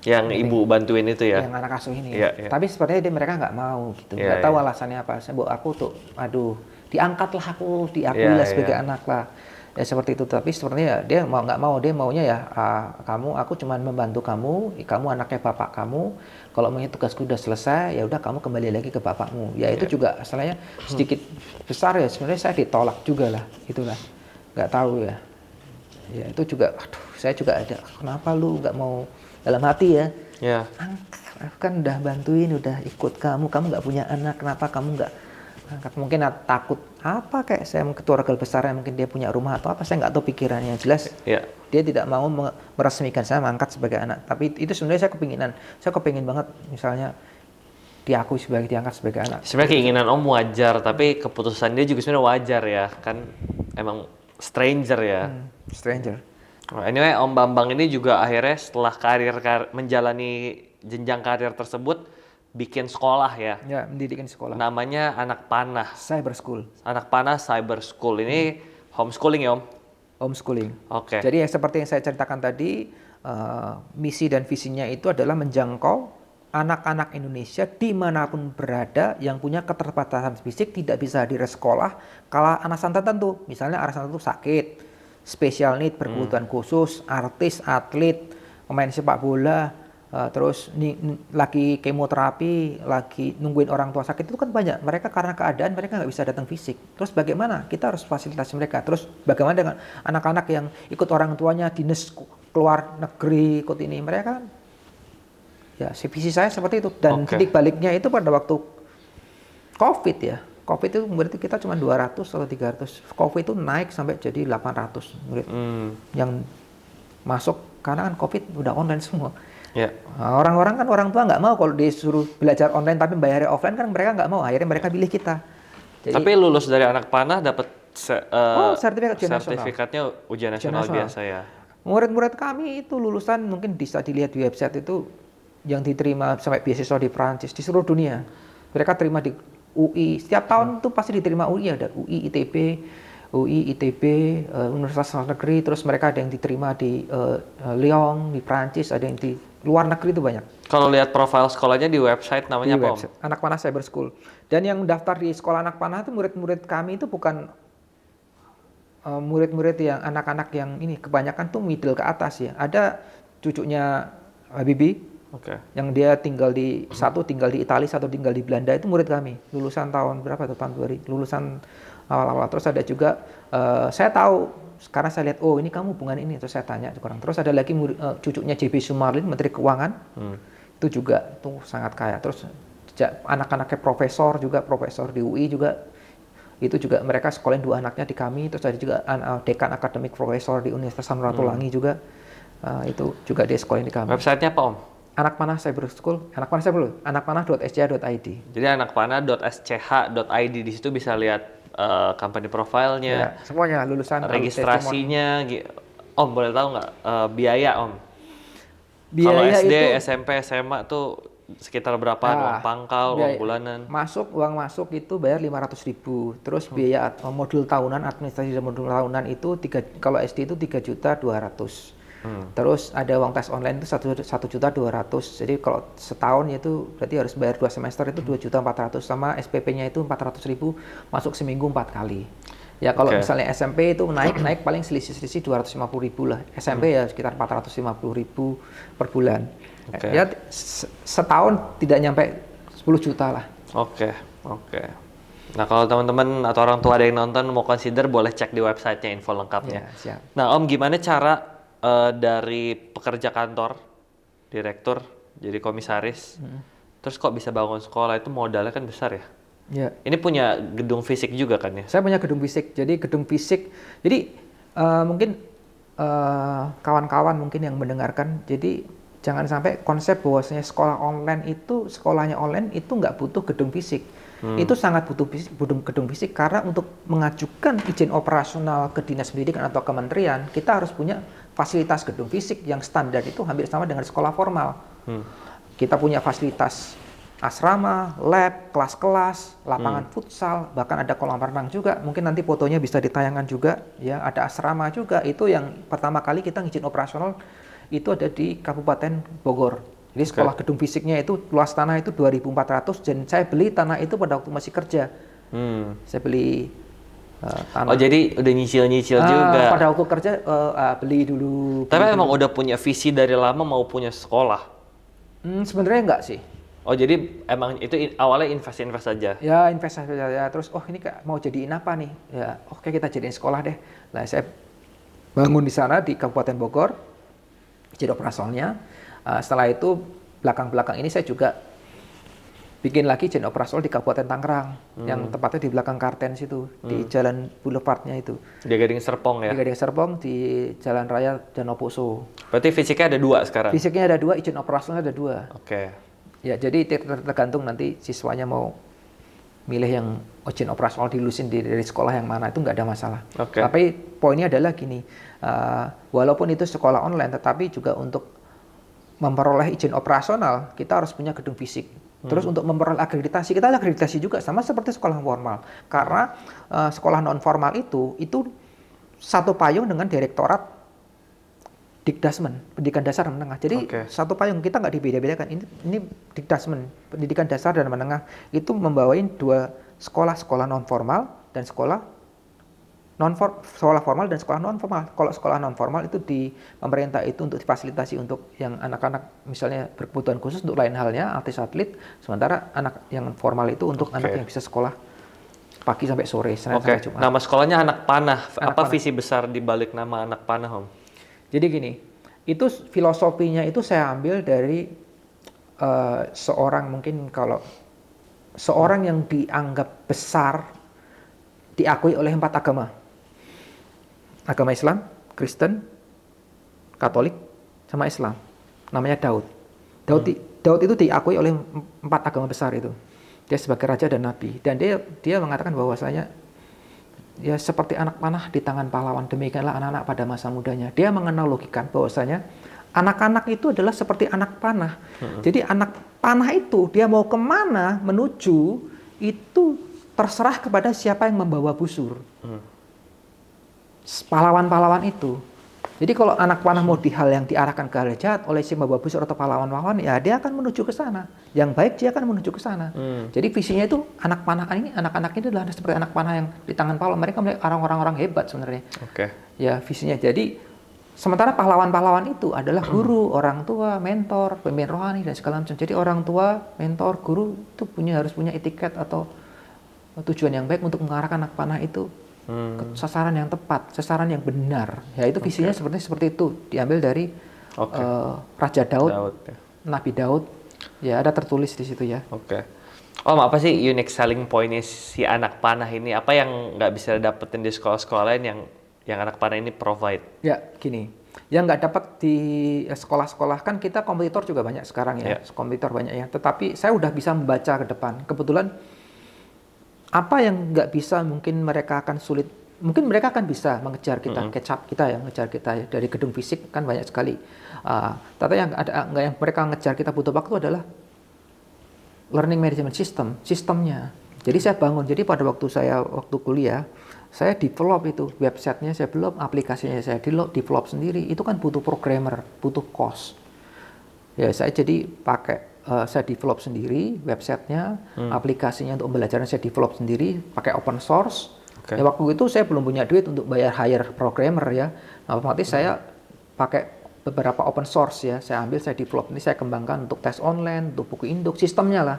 Yang ibu bantuin itu ya? Yang anak asuh ini. Tapi sepertinya mereka nggak mau gitu. Nggak tahu alasannya apa. Aku tuh, diangkatlah aku, diakui lah sebagai anak lah. Ya seperti itu. Tapi sebenarnya dia nggak mau. Dia maunya ya, aku cuma membantu kamu anaknya bapak kamu. Kalau tugasku udah selesai, ya udah kamu kembali lagi ke bapakmu. Ya itu juga asalnya sedikit besar ya. Sebenarnya saya ditolak juga lah, itulah. Nggak tahu ya. Ya itu juga, saya juga ada. Kenapa lu nggak mau? Dalam hati ya, aku kan udah bantuin, udah ikut kamu nggak punya anak, kenapa kamu nggak angkat? Mungkin takut apa kayak saya ketua regal besarnya, mungkin dia punya rumah atau apa, saya nggak tahu pikirannya. Jelas dia tidak mau meresmikan saya mengangkat sebagai anak. Tapi itu sebenarnya saya kepingin banget misalnya diangkat sebagai anak. Sebenarnya keinginan Om wajar, tapi keputusan dia juga sebenarnya wajar ya, kan emang stranger ya. Stranger. Anyway, Om Bambang ini juga akhirnya setelah menjalani jenjang karir tersebut bikin sekolah ya. Ya, mendidikan sekolah. Namanya Anak Panah. Cyber School. Anak Panah Cyber School. Ini homeschooling ya Om? Homeschooling. Oke. Jadi seperti yang saya ceritakan tadi, misi dan visinya itu adalah menjangkau anak-anak Indonesia dimanapun berada yang punya keterbatasan fisik tidak bisa hadir sekolah kalau alasan tertentu. Misalnya alasan tertentu sakit, special need, berkebutuhan khusus, artis, atlet, pemain sepak bola, terus lagi kemoterapi, lagi nungguin orang tua sakit itu kan banyak. Mereka karena keadaan mereka nggak bisa datang fisik. Terus bagaimana? Kita harus fasilitasi mereka. Terus bagaimana dengan anak-anak yang ikut orang tuanya dinas keluar negeri, ikut ini? Mereka kan, ya visi saya seperti itu. Dan titik baliknya itu pada waktu COVID ya. COVID itu berarti kita cuma 200 atau 300. COVID itu naik sampai jadi 800 murid yang masuk karena kan COVID udah online semua. Nah, orang-orang kan orang tua nggak mau kalau disuruh belajar online tapi bayarnya offline kan mereka nggak mau. Akhirnya mereka pilih kita. Jadi, tapi lulus dari anak panah dapat sertifikatnya ujian nasional biasa ya. Murid-murid kami itu lulusan mungkin bisa dilihat di website itu yang diterima sampai beasiswa di Prancis di seluruh dunia. Mereka terima di UI. Setiap tahun itu pasti diterima UI, ada UI, ITB, Universitas Negeri, terus mereka ada yang diterima di Lyon, di Prancis, ada yang di luar negeri itu banyak. Kalau lihat profil sekolahnya di website namanya apa? Website, Anak Panah Cyber School. Dan yang daftar di sekolah Anak Panah itu murid-murid kami itu bukan murid-murid yang anak-anak yang ini, kebanyakan tuh middle ke atas ya. Ada cucunya Habibie, yang dia tinggal di tinggal di Italia, satu tinggal di Belanda, itu murid kami. Lulusan tahun berapa tuh? Tahun 2000. Lulusan awal-awal. Terus ada juga saya tahu karena saya lihat, oh ini kamu hubungan ini, terus saya tanya ke orang. Terus ada lagi cucunya JB Sumarlin, Menteri Keuangan, itu juga tuh sangat kaya. Terus anak-anaknya profesor di UI juga, itu juga mereka sekolahin 2 anaknya di kami. Terus ada juga dekan akademik profesor di Universitas Samratulangi juga, itu juga dia sekolahin di kami. Websitenya apa Om? Anak Panah Cyber School, anakpanah.sch.id. Jadi anakpanah.sch.id, di situ bisa lihat company profile-nya, ya, semuanya lulusan, registrasinya. Om boleh tahu nggak biaya Om? Biaya kalau SD, itu, SMP, SMA tuh sekitar berapa? Uang pangkal, uang bulanan? Uang masuk itu bayar 500.000. Terus biaya modul tahunan, administrasi dan modul tahunan itu kalau SD itu 3.200.000. Terus ada uang tes online itu 1.200.000. Jadi kalau setahun itu berarti harus bayar 2 semester itu 2.400.000, sama SPP-nya itu 400.000, masuk seminggu 4 kali. Ya kalau misalnya SMP itu naik paling selisih 250.000 lah. SMP ya sekitar 450.000 per bulan. Ya setahun tidak nyampe 10 juta lah. Oke. Nah kalau teman-teman atau orang tua ada yang nonton mau consider, boleh cek di websitenya info lengkapnya. Siap. Nah Om, gimana cara dari pekerja kantor, direktur, jadi komisaris, terus kok bisa bangun sekolah? Itu modalnya kan besar ya? Ya. Ini punya gedung fisik juga kan ya? Saya punya gedung fisik. Jadi gedung fisik. Jadi mungkin kawan-kawan mungkin yang mendengarkan. Jadi jangan sampai konsep bahwasanya sekolahnya online itu nggak butuh gedung fisik. Itu sangat butuh gedung fisik karena untuk mengajukan izin operasional ke dinas pendidikan atau kementerian, kita harus punya fasilitas gedung fisik yang standar itu hampir sama dengan sekolah formal. Kita punya fasilitas asrama, lab, kelas-kelas, lapangan futsal, bahkan ada kolam renang juga. Mungkin nanti fotonya bisa ditayangkan juga. Ya, ada asrama juga. Itu yang pertama kali kita izin operasional itu ada di Kabupaten Bogor. Jadi sekolah gedung fisiknya itu luas tanah itu 2.400, dan saya beli tanah itu pada waktu masih kerja. Saya beli tanah. Oh jadi udah nyicil juga. Pada waktu kerja beli dulu. Tapi emang udah punya visi dari lama mau punya sekolah? Sebenarnya enggak sih. Oh jadi emang itu awalnya invest saja? Ya invest saja. Terus ini mau jadiin apa nih? Ya oke, kita jadiin sekolah deh. Nah saya bangun di sana di Kabupaten Bogor, izin operasionalnya. Setelah itu belakang-belakang ini saya juga bikin lagi izin operasional di Kabupaten Tangerang, yang tepatnya di belakang Kartens itu, di Jalan Boulevardnya itu. Di Gading Serpong ya? Di Gading Serpong, di Jalan Raya Danoposo. Berarti fisiknya ada 2 sekarang? Fisiknya ada 2, izin operasionalnya ada 2. Oke. Ya jadi tergantung nanti siswanya mau milih yang izin operasional dilulusin dari sekolah yang mana, itu nggak ada masalah. Tapi poinnya adalah gini, walaupun itu sekolah online, tetapi juga untuk memperoleh izin operasional kita harus punya gedung fisik. Terus untuk memperoleh akreditasi, kita akreditasi juga sama seperti sekolah formal. Karena sekolah non formal itu satu payung dengan Direktorat Dikdasmen, Pendidikan Dasar dan Menengah. Jadi satu payung, kita nggak dibeda-bedakan. Ini Dikdasmen, Pendidikan Dasar dan Menengah, itu membawain 2 sekolah non formal dan sekolah sekolah formal dan sekolah non formal. Kalau sekolah non formal itu di pemerintah itu untuk difasilitasi untuk yang anak-anak misalnya berkebutuhan khusus untuk lain halnya artis atlet, sementara anak yang formal itu untuk anak yang bisa sekolah pagi sampai sore, Senin sampai Jumat. Nama sekolahnya Anak Panah. Anak Apa Panah. visi besar di balik nama Anak Panah, Om? Jadi gini, itu filosofinya itu saya ambil dari seorang mungkin kalau seorang yang dianggap besar diakui oleh 4 agama. Agama Islam, Kristen, Katolik, sama Islam. Namanya Daud. Daud itu diakui oleh 4 agama besar itu. Dia sebagai raja dan nabi. Dan dia mengatakan bahwasanya ya seperti anak panah di tangan pahlawan, demikianlah anak-anak pada masa mudanya. Dia menganalogikan bahwasanya anak-anak itu adalah seperti anak panah. Jadi anak panah itu dia mau kemana menuju itu terserah kepada siapa yang membawa busur. Pahlawan-pahlawan itu. Jadi kalau anak panah mau di hal yang diarahkan ke hal jahat oleh si membawa busur atau pahlawan-pahlawan, ya dia akan menuju ke sana. Yang baik dia akan menuju ke sana. Jadi visinya itu anak panah ini, anak-anak ini adalah seperti anak panah yang di tangan pahlawan. Mereka orang-orang hebat sebenarnya. Ya visinya. Jadi sementara pahlawan-pahlawan itu adalah guru, orang tua, mentor, pemimpin rohani dan segala macam. Jadi orang tua, mentor, guru itu harus punya etiket atau tujuan yang baik untuk mengarahkan anak panah itu ke sasaran yang tepat, sasaran yang benar. Ya itu visinya seperti itu. Diambil dari Raja Daud, Nabi Daud. Ya ada tertulis di situ ya. Om, apa sih unique selling point-nya si Anak Panah ini? Apa yang nggak bisa dapetin di sekolah-sekolah lain yang Anak Panah ini provide? Ya gini, yang nggak dapat di sekolah-sekolah kan kita kompetitor juga banyak sekarang ya. Kompetitor banyak ya. Tetapi saya udah bisa membaca ke depan. Kebetulan apa yang nggak bisa mungkin mereka akan sulit, mungkin mereka akan bisa mengejar kita, catch up kita ya, mengejar kita ya. Dari gedung fisik kan banyak sekali. Tapi yang mereka ngejar kita butuh waktu adalah learning management system, sistemnya. Jadi saya bangun, jadi pada waktu kuliah, saya develop itu, websitenya saya develop, aplikasinya saya develop sendiri, itu kan butuh programmer, butuh cost. Ya saya jadi saya develop sendiri websitenya, aplikasinya untuk pembelajaran saya develop sendiri, pakai open source. Ya, waktu itu saya belum punya duit untuk bayar hire programmer ya, otomatis saya pakai beberapa open source ya, saya ambil, saya develop, ini saya kembangkan untuk tes online, untuk buku induk, sistemnya lah.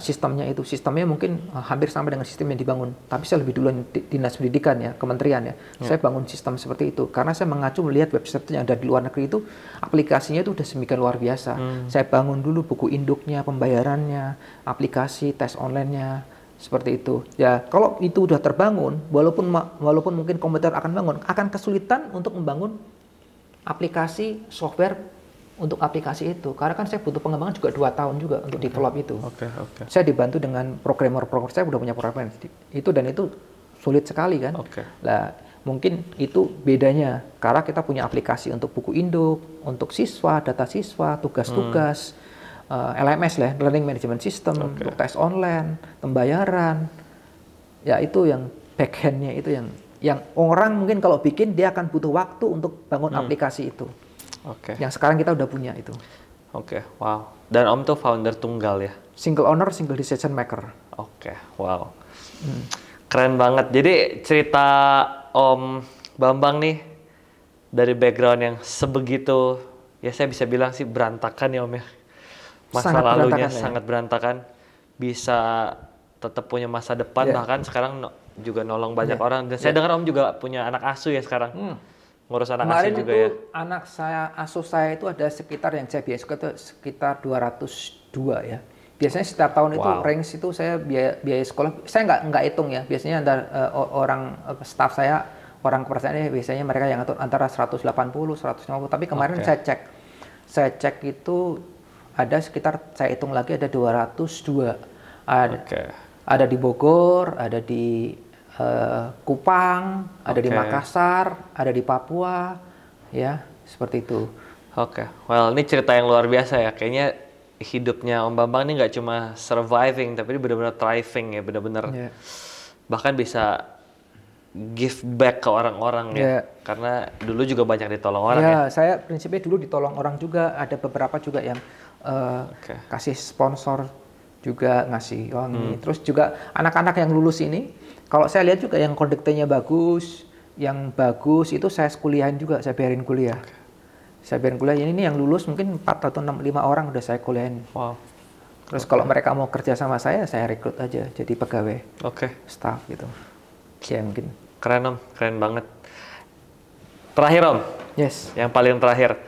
Sistemnya mungkin hampir sama dengan sistem yang dibangun, tapi saya lebih duluan dinas pendidikan ya, kementerian ya. Saya bangun sistem seperti itu karena saya mengacu melihat website yang ada di luar negeri itu aplikasinya itu udah semikian luar biasa. Saya bangun dulu buku induknya, pembayarannya, aplikasi tes online-nya, seperti itu. Ya kalau itu udah terbangun, walaupun mungkin komputer akan bangun, akan kesulitan untuk membangun aplikasi software untuk aplikasi itu, karena kan saya butuh pengembangan juga 2 tahun juga untuk develop itu. Saya dibantu dengan programmer, saya udah punya programmer itu, dan itu sulit sekali kan. Lah mungkin itu bedanya, karena kita punya aplikasi untuk buku induk, untuk siswa, data siswa, tugas-tugas, LMS lah, learning management system, untuk tes online, pembayaran. Ya itu yang backend-nya itu yang orang mungkin kalau bikin dia akan butuh waktu untuk bangun aplikasi itu. Yang sekarang kita udah punya itu. Wow. Dan Om tuh founder tunggal ya? Single owner, single decision maker. Wow. Keren banget. Jadi cerita Om Bambang nih dari background yang sebegitu, ya saya bisa bilang sih berantakan ya Om ya. Masa lalunya sangat berantakan. Bisa tetap punya masa depan, bahkan sekarang juga nolong banyak orang. Dan saya dengar Om juga punya anak asuh ya sekarang. Ngurus anak asuh juga ya. Anak asuh saya itu ada sekitar yang saya biaya sekitar 202 ya. Biasanya setiap tahun itu range itu saya biaya sekolah, saya nggak hitung ya. Biasanya orang staff saya, orang kepercayaannya biasanya mereka yang atur antara 180, 150. Tapi kemarin saya cek itu ada sekitar, saya hitung lagi ada 202. Ada di Bogor, ada di Kupang, ada di Makassar, ada di Papua, ya seperti itu. Well ini cerita yang luar biasa ya. Kayaknya hidupnya Om Bambang ini nggak cuma surviving, tapi benar-benar thriving ya, benar-benar bahkan bisa give back ke orang-orang ya. Karena dulu juga banyak ditolong orang ya. Saya prinsipnya dulu ditolong orang juga, ada beberapa juga yang kasih sponsor juga, ngasih uang. Terus juga anak-anak yang lulus ini Kalau saya lihat juga yang konduktenya bagus, yang bagus itu saya kuliahin juga, saya bayarin kuliah. Saya bayarin kuliah, ini yang lulus mungkin 4 atau 6, 5 orang udah saya kuliahin. Wow. Terus kalau mereka mau kerja sama saya rekrut aja jadi pegawai, Oke. staff gitu. Ya mungkin. Keren Om, keren banget. Terakhir Om, Yes. yang paling terakhir,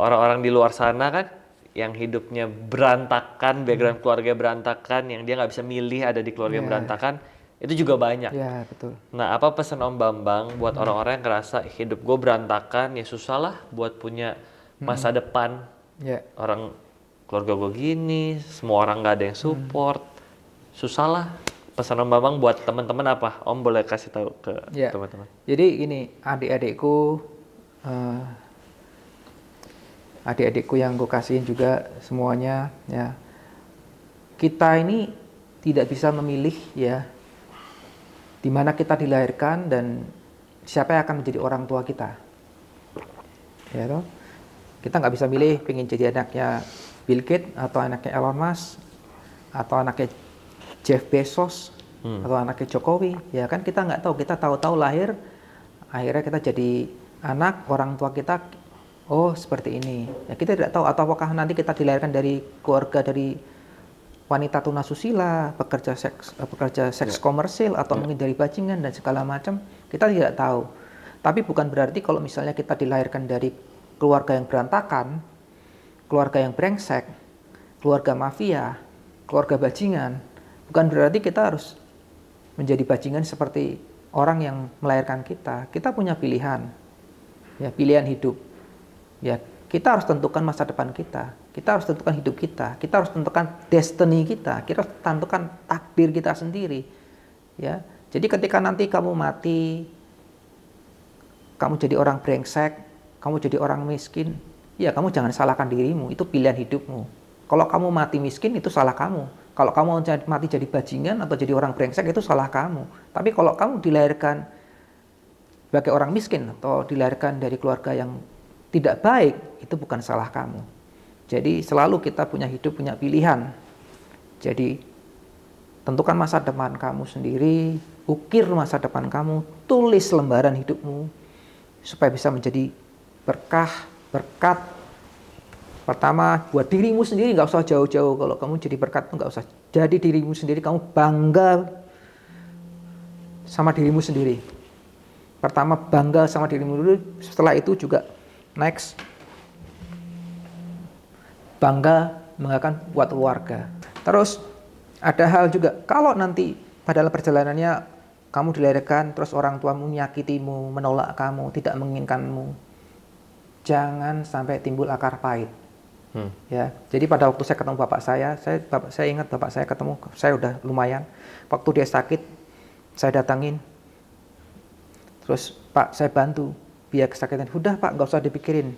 orang-orang di luar sana kan yang hidupnya berantakan, background keluarga berantakan, yang dia nggak bisa milih ada di keluarga Yeah. berantakan, itu juga banyak. Ya, betul. Nah, apa pesan Om Bambang buat orang-orang yang ngerasa hidup gue berantakan, ya susah lah buat punya masa depan. Ya. Orang keluarga gue gini, semua orang nggak ada yang support, susah lah. Pesan Om Bambang buat teman-teman apa? Om boleh kasih tahu ke Ya. teman-teman. Jadi ini adik-adikku yang gue kasihin juga semuanya ya. Kita ini tidak bisa memilih ya di mana kita dilahirkan dan siapa yang akan menjadi orang tua kita. Ya toh? Kita nggak bisa milih pengen jadi anaknya Bill Gates atau anaknya Elon Musk atau anaknya Jeff Bezos atau anaknya Jokowi. Ya kan kita nggak tahu. Kita tahu-tahu lahir, akhirnya kita jadi anak orang tua kita. Oh seperti ini. Ya kita tidak tahu. Atau apakah nanti kita dilahirkan dari keluarga dari wanita tunasusila, pekerja seks komersil, atau mungkin dari bajingan dan segala macam, kita tidak tahu. Tapi bukan berarti kalau misalnya kita dilahirkan dari keluarga yang berantakan, keluarga yang brengsek, keluarga mafia, keluarga bajingan, bukan berarti kita harus menjadi bajingan seperti orang yang melahirkan kita. Kita punya pilihan, ya pilihan hidup. Ya kita harus tentukan masa depan kita. Kita harus tentukan hidup kita. Kita harus tentukan destiny kita. Kita harus tentukan takdir kita sendiri. Ya. Jadi ketika nanti kamu mati, kamu jadi orang brengsek, kamu jadi orang miskin, ya kamu jangan salahkan dirimu. Itu pilihan hidupmu. Kalau kamu mati miskin itu salah kamu. Kalau kamu mati jadi bajingan atau jadi orang brengsek itu salah kamu. Tapi kalau kamu dilahirkan sebagai orang miskin atau dilahirkan dari keluarga yang tidak baik, itu bukan salah kamu. Jadi selalu kita punya hidup, punya pilihan. Jadi tentukan masa depan kamu sendiri, ukir masa depan kamu, tulis lembaran hidupmu supaya bisa menjadi berkah, berkat. Pertama, buat dirimu sendiri, nggak usah jauh-jauh. Kalau kamu jadi berkat, nggak usah. Jadi dirimu sendiri, kamu bangga sama dirimu sendiri. Pertama, bangga sama dirimu dulu. Setelah itu juga next, banggakan buat keluarga. Terus ada hal juga, kalau nanti pada perjalanannya kamu dilahirkan, terus orang tuamu menyakitimu, menolak kamu, tidak menginginkanmu, jangan sampai timbul akar pahit. Ya, jadi pada waktu saya ketemu bapak saya ingat bapak saya ketemu, saya udah lumayan. Waktu dia sakit, saya datangin, terus Pak saya bantu biaya kesakitan. Udah Pak, nggak usah dipikirin.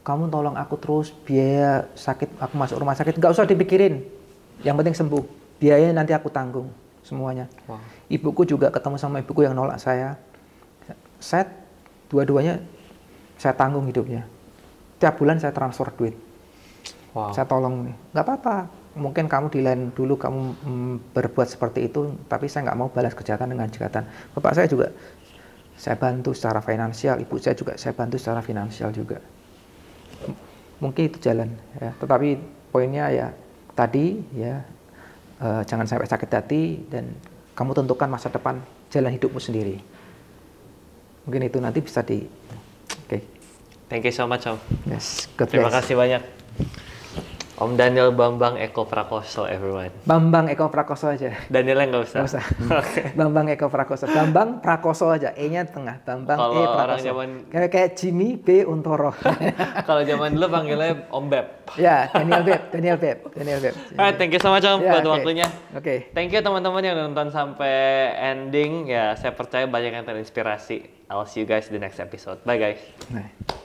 Kamu tolong aku terus, biaya sakit aku masuk rumah sakit nggak usah dipikirin. Yang penting sembuh. Biayanya nanti aku tanggung semuanya. Wow. Ibuku juga ketemu sama ibuku yang nolak saya. Saya dua-duanya saya tanggung hidupnya. Tiap bulan saya transfer duit. Wow. Saya tolong nih, nggak apa-apa. Mungkin kamu di lain dulu kamu berbuat seperti itu, tapi saya nggak mau balas kejahatan dengan kejahatan. Bapak saya juga saya bantu secara finansial, ibu saya juga saya bantu secara finansial juga. Mungkin itu jalan, ya. Tetapi poinnya ya tadi ya jangan sampai sakit hati dan kamu tentukan masa depan jalan hidupmu sendiri. Mungkin itu nanti bisa di. Oke. Thank you so much Om. Yes, God bless. Terima kasih banyak. Om Daniel Bambang Eko Prakoso, everyone. Bambang Eko Prakoso aja. Danielnya nggak usah. Nggak usah. Bambang Eko Prakoso. Bambang Prakoso aja. E-nya tengah. Bambang Kalau E Prakoso. orang zaman kayak Jimmy B Untoro. kalau zaman dulu panggilnya Om Beb. Ya, Daniel Beb. Alright, thank you so much Om buat waktunya. Oke. Thank you teman-teman yang nonton sampai ending. Ya, saya percaya banyak yang terinspirasi. I'll see you guys di next episode. Bye guys. Nah.